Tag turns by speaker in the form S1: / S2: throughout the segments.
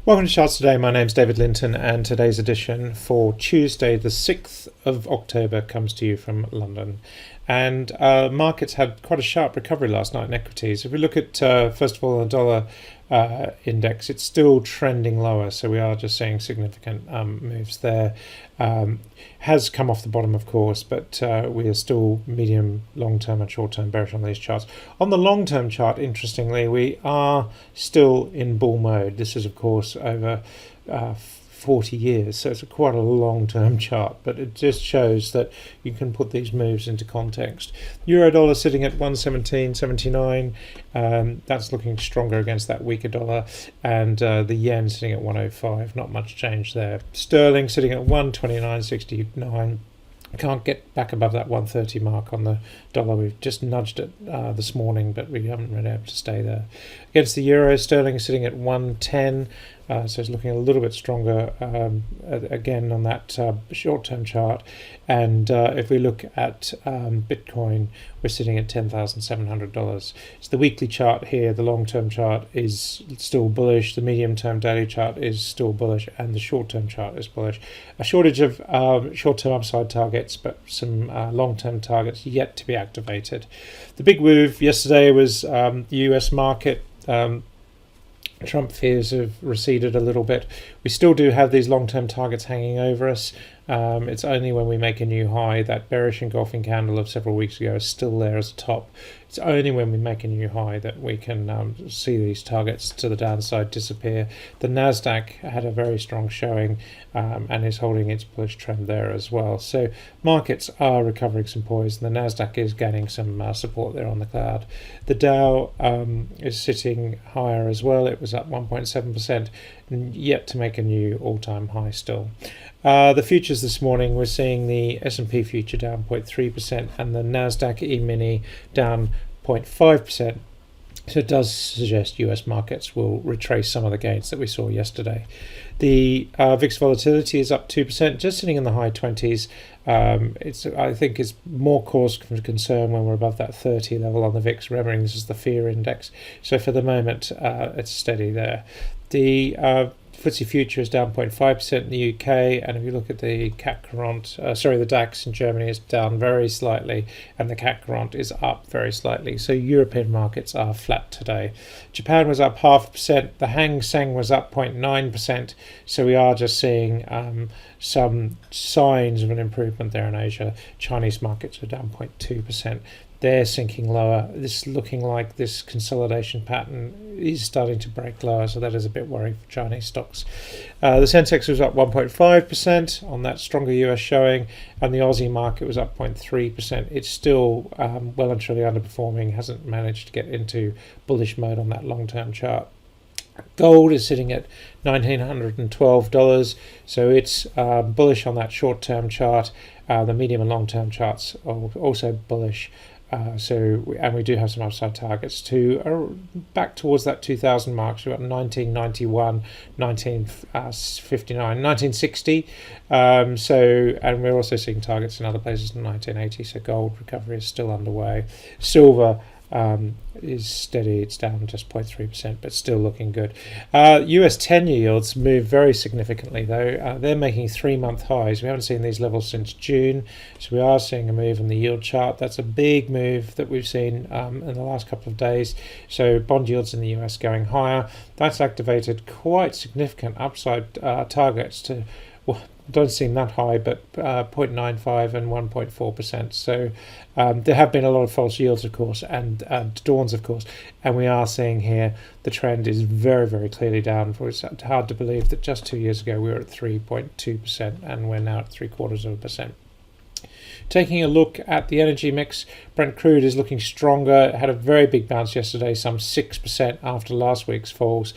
S1: Welcome to Charts Today. My name's David Linton, and today's edition for Tuesday, the 6th of October, comes to you from London. And markets had quite a sharp recovery last night in equities. If we look at, first of all, the dollar index, it's still trending lower, so we are just seeing significant moves there. Has come off the bottom, of course, but we are still medium, long-term and short-term bearish on these charts. On the long-term chart, interestingly, we are still in bull mode. This is, of course, over 40 years, so it's quite a long-term chart, but it just shows that you can put these moves into context. Euro dollar sitting at 117.79, that's looking stronger against that weaker dollar, and the yen sitting at 105, not much change there. Sterling sitting at 129.69. Can't get back above that 130 mark on the dollar. We've just nudged it this morning, but we haven't been able to stay there. Against the euro, sterling is sitting at 110, so it's looking a little bit stronger again on that short-term chart. And if we look at Bitcoin, we're sitting at $10,700. It's the weekly chart here. The long-term chart is still bullish. The medium-term daily chart is still bullish, and the short-term chart is bullish. A shortage of short-term upside targets, but some long-term targets yet to be activated. The big move yesterday was the US market. Trump fears have receded a little bit. We still do have these long-term targets hanging over us. It's only when we make a new high, that bearish engulfing candle of several weeks ago is still there as a top. It's only when we make a new high that we can see these targets to the downside disappear. The Nasdaq had a very strong showing and is holding its bullish trend there as well. So markets are recovering some poise, and the Nasdaq is gaining some support there on the cloud. The Dow is sitting higher as well. It was up 1.7%, and yet to make a new all-time high still. The futures this morning, we're seeing the S&P future down 0.3% and the Nasdaq E-mini down 0.5%. So it does suggest US markets will retrace some of the gains that we saw yesterday. The VIX volatility is up 2%, just sitting in the high 20s. I think it's more cause for concern when we're above that 30 level on the VIX. Remembering this is the fear index, so for the moment it's steady there. The FTSE future is down 0.5% in the UK, and if you look at the the DAX in Germany is down very slightly, and the CAC 40 is up very slightly. So European markets are flat today. Japan was up 0.5%. The Hang Seng was up 0.9%. So we are just seeing some signs of an improvement there in Asia. Chinese markets are down 0.2%. They're sinking lower. This is looking like this consolidation pattern is starting to break lower, so that is a bit worrying for Chinese stocks. The Sensex was up 1.5% on that stronger US showing, and the Aussie market was up 0.3%. It's still well and truly underperforming, hasn't managed to get into bullish mode on that long-term chart. Gold is sitting at $1,912, so it's bullish on that short-term chart. The medium and long-term charts are also bullish. And we do have some upside targets to back towards that 2000 mark. So we've got 1991, 1959, 1960. And we're also seeing targets in other places in 1980. So gold recovery is still underway. Silver is steady. It's down just 0.3%, but still looking good. US 10-year yields moved very significantly, though. They're making 3-month highs. We haven't seen these levels since June, so we are seeing a move in the yield chart. That's a big move that we've seen in the last couple of days. So bond yields in the US going higher. That's activated quite significant upside targets to, well, don't seem that high, but 0.95 and 1.4%. So there have been a lot of false yields, of course, and dawns, of course, and we are seeing here the trend is very, very clearly down. It's hard to believe that just 2 years ago we were at 3.2% and we're now at 0.75%. Taking a look at the energy mix, Brent Crude is looking stronger. It had a very big bounce yesterday, some 6% after last week's falls.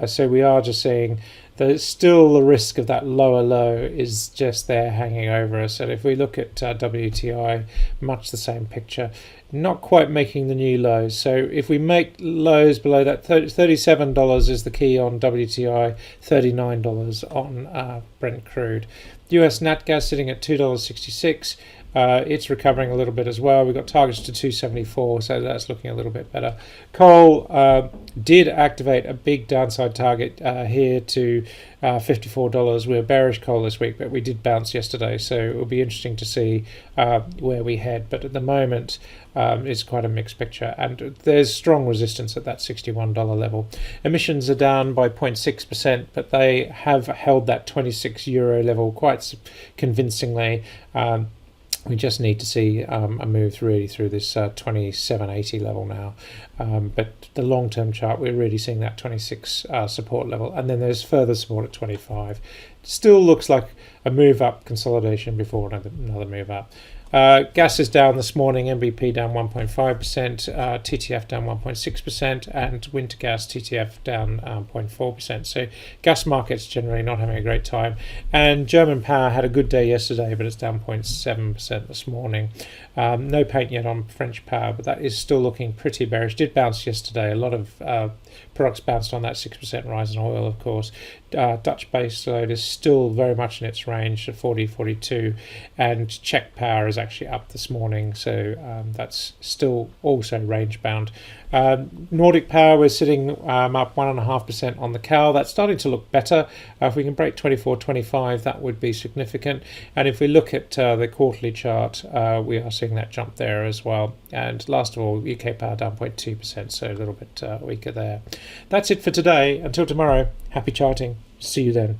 S1: So we are just seeing that still the risk of that lower low is just there hanging over us. And if we look at WTI, much the same picture, not quite making the new lows. So if we make lows below that, $37 is the key on WTI, $39 on Brent Crude. US nat gas sitting at $2.66. It's recovering a little bit as well. We've got targets to 274, so that's looking a little bit better. Coal did activate a big downside target here to $54. We're bearish coal this week, but we did bounce yesterday, so it will be interesting to see where we head. But at the moment, it's quite a mixed picture, and there's strong resistance at that $61 level. Emissions are down by 0.6%, but they have held that €26 level quite convincingly. We just need to see a move really through this 27.80 level now. But the long-term chart, we're really seeing that 26 support level. And then there's further support at 25. Still looks like a move up consolidation before another move up. Gas is down this morning, NBP down 1.5%, TTF down 1.6%, and winter gas TTF down 0.4%. So gas markets generally not having a great time. And German power had a good day yesterday, but it's down 0.7% this morning. No paint yet on French power, but that is still looking pretty bearish. Did bounce yesterday. A lot of products bounced on that 6% rise in oil, of course. Dutch base load is still very much in its range of 40-42, and Czech power is actually up this morning, so that's still also range bound. Nordic power, we're sitting up 1.5% on the Cal. That's starting to look better. If we can break 24.25, that would be significant. And if we look at the quarterly chart, we are seeing that jump there as well. And last of all, UK power down 0.2%, so a little bit weaker there. That's it for today. Until tomorrow, happy charting. See you then.